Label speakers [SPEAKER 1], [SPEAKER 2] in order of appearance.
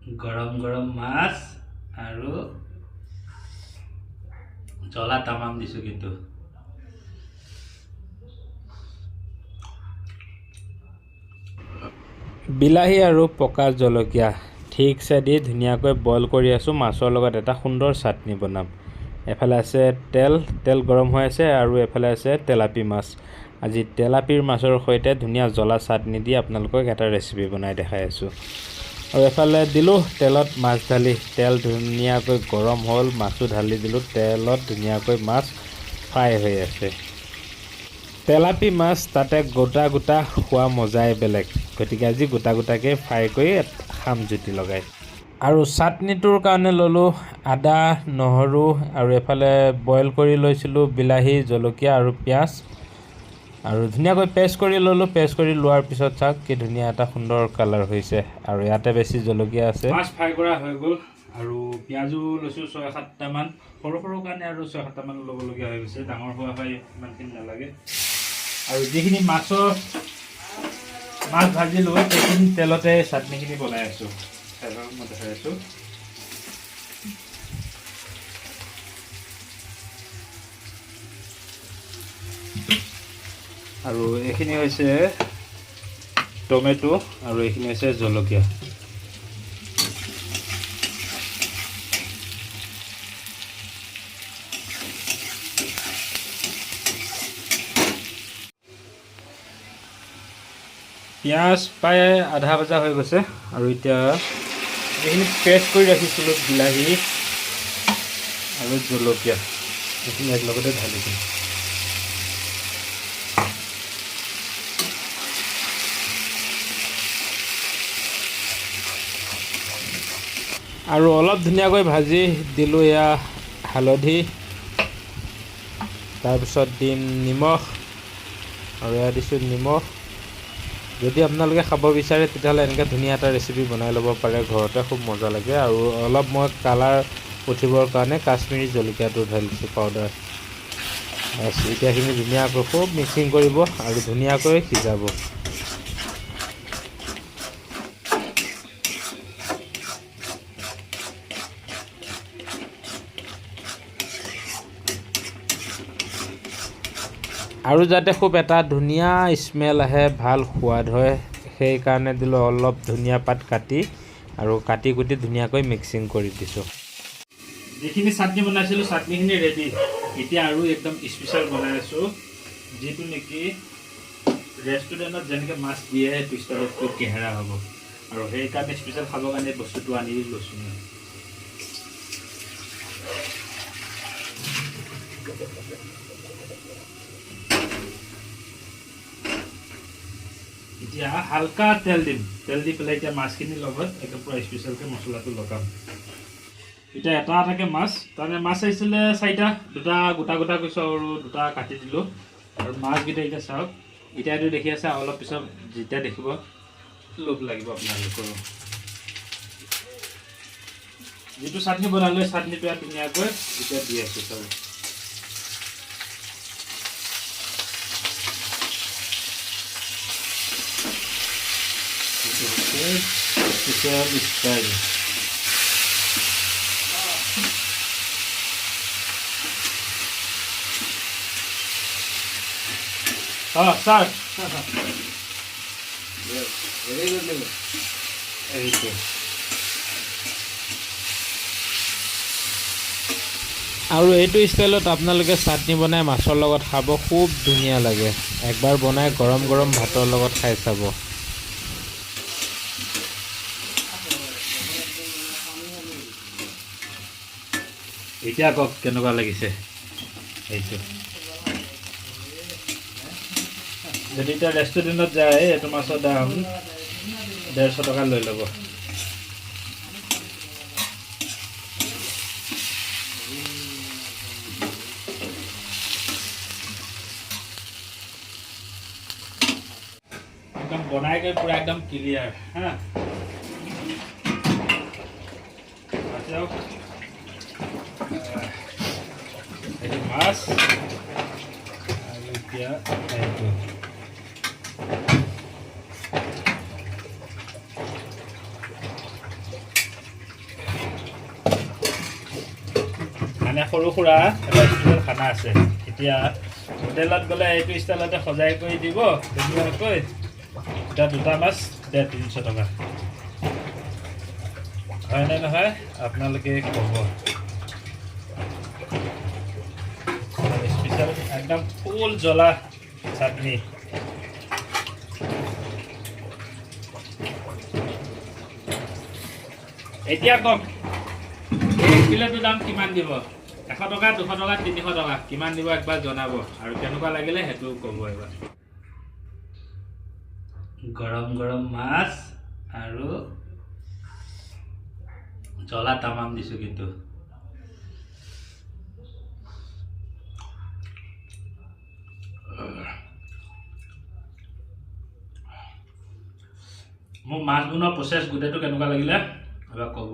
[SPEAKER 1] গৰম গৰম মাছ আৰু জ্বলা তামাম দিছো কিন্তু বিলাহী আৰু পকা জলকীয়া ঠিকছে দি ধুনীয়াকৈ বইল কৰি আছোঁ মাছৰ লগত এটা সুন্দৰ চাটনি বনাম। এফালে আছে তেল গৰম হৈ আছে আৰু এফালে আছে তেলাপি মাছ। আজি তেলাপিৰ মাছৰ সৈতে ধুনীয়া জ্বলা চাটনি দি আপোনালোকক এটা ৰেচিপি বনাই দেখাই আছোঁ। আৰু এফালে দিলোঁ তেলত মাছ ঢালি, তেল ধুনীয়াকৈ গৰম হ'ল, মাছো ঢালি দিলোঁ, তেলত ধুনীয়াকৈ মাছ ফ্ৰাই হৈ আছে। তেলাপি মাছ তাতে গোটা গোটা খোৱা মজাই বেলেগ, গতিকে আজি গোটা গোটাকৈ ফ্ৰাই কৰি খাম জুতি লগাই। আৰু চাটনিটোৰ কাৰণে ল'লোঁ আদা, নহৰু আৰু এফালে বইল কৰি লৈছিলোঁ বিলাহী, জলকীয়া আৰু পিঁয়াজ আৰু ধুনীয়াকৈ পেষ্ট কৰি ল'লোঁ। পেষ্ট কৰি লোৱাৰ পিছত চাওক কি ধুনীয়া এটা সুন্দৰ কালাৰ হৈছে। আৰু ইয়াতে বেছি জলকীয়া আছে। মাছ ফ্ৰাই কৰা হৈ গ'ল আৰু পিঁয়াজো লৈছোঁ 6-7টামান, সৰু সৰু কাৰণে আৰু 6-7টামান ল'বলগীয়া হৈ গৈছে, ডাঙৰ হোৱা হয় ইমানখিনি নালাগে। আৰু যিখিনি মাছ ভাজি লৈ সেইখিনি তেলতে চাটনিখিনি বনাই আছোঁ, মই দেখাই আছোঁ। আৰু এইখিনি হৈছে টমেটো আৰু এইখিনি হৈছে জলকীয়া। পিঁয়াজ প্ৰায় আধা ভজা হৈ গৈছে আৰু এতিয়া এইখিনি পেষ্ট কৰি ৰাখিছিলোঁ বিলাহী আৰু জলকীয়া, এইখিনি একেলগতে ঢালি দিম। আৰু অলপ ধুনীয়াকৈ ভাজি দিলোঁ এয়া হালধি, তাৰপিছত দিম নিমখ আৰু এয়া দিছোঁ নিমখ। যদি আপোনালোকে খাব বিচাৰে তেতিয়াহ'লে এনেকৈ ধুনীয়া এটা ৰেচিপি বনাই ল'ব পাৰে ঘৰতে, খুব মজা লাগে। আৰু অলপ মই কালাৰ উঠিবৰ কাৰণে কাশ্মীৰী জলকীয়াটো ঢালিছোঁ পাউডাৰ। এতিয়া এইখিনি ধুনীয়াকৈ খুব মিক্সিং কৰিব আৰু ধুনীয়াকৈ সিজাব। আৰু যাতে খুব এটা ধুনীয়া স্মেল আহে, ভাল সোৱাদ হয়, সেইকাৰণে দিলোঁ অলপ ধনিয়া পাত কাটি আৰু কাটি কুটি ধুনীয়াকৈ মিক্সিং কৰি দিছোঁ। যিখিনি চাটনি বনাইছিলোঁ চাটনিখিনি ৰেডি। এতিয়া আৰু একদম স্পেচিয়েল বনাই আছোঁ, যিটো নেকি ৰেষ্টুৰেণ্টত যেনেকৈ মাছ দিয়ে সেইটো ষ্টাইলত খুব কেহেৰা হ'ব। আৰু সেইকাৰণে স্পেচিয়েল খাবৰ কাৰণে বস্তুটো আনি লৈছোঁ মই। এতিয়া হালকা তেল দিম, তেল দি পেলাই এতিয়া মাছখিনিৰ লগত একে পূৰা স্পেচিয়েলকৈ মছলাটো লগাম। এতিয়া এটা এটাকৈ মাছ, তাৰমানে মাছ আহিছিলে 4টা, 2টা গোটা গোটা কৈছোঁ আৰু 2টা কাটি দিলোঁ। আৰু মাছকেইটা এতিয়া চাওক, এতিয়াতো দেখি আছে, অলপ পিছত যেতিয়া দেখিব লোভ লাগিব আপোনালোকৰো। যিটো চাটনি বনালোঁ চাটনিটো ধুনীয়াকৈ এতিয়া দি আছোঁ চাব। Special style. স্যার এইটো আৰু এইটো ষ্টাইলত আপোনালোকে চাটনি বনাই মাছৰ লগত খাব, খুব ধুনীয়া লাগে। একবাৰ বনাই গৰম গৰম ভাতৰ লগত খাই চাব। এতিয়া কওক কেনেকুৱা লাগিছে এইটো। যদি এতিয়া ৰেষ্টুৰেণ্টত যায় এইটো মাছৰ দাম 150 টকা লৈ ল'ব। একদম বনাই গৈ পুৰা একদম ক্লিয়াৰ হা। এইটো মাছ আৰু এতিয়া এইটো মানে সৰু সুৰা এটা স্পেচিয়েল খানা আছে। এতিয়া হোটেলত গ'লে এইটো ষ্টাইলতে সজাই কৰি দিব ধুনীয়াকৈ। এতিয়া দুটা মাছ 350 টকা। হয়নে নহয় আপোনালোকে ক'ব। স্পেচিয়েল একদম ফুল জ্বলা চাটনি। এতিয়া কওক এই প্লেটৰ দাম কিমান দিব? 100 টকা, 200 টকা, 300 টকা কিমান দিব একবাৰ জনাব আৰু কেনেকুৱা লাগিলে সেইটো ক'ব এবাৰ। গৰম গৰম মাছ আৰু জ্বলা তামাম দিছোঁ কিন্তু। মোৰ মাছ বনোৱা প্ৰচেছ গোটেইটো কেনেকুৱা লাগিলে এবাৰ ক'ব।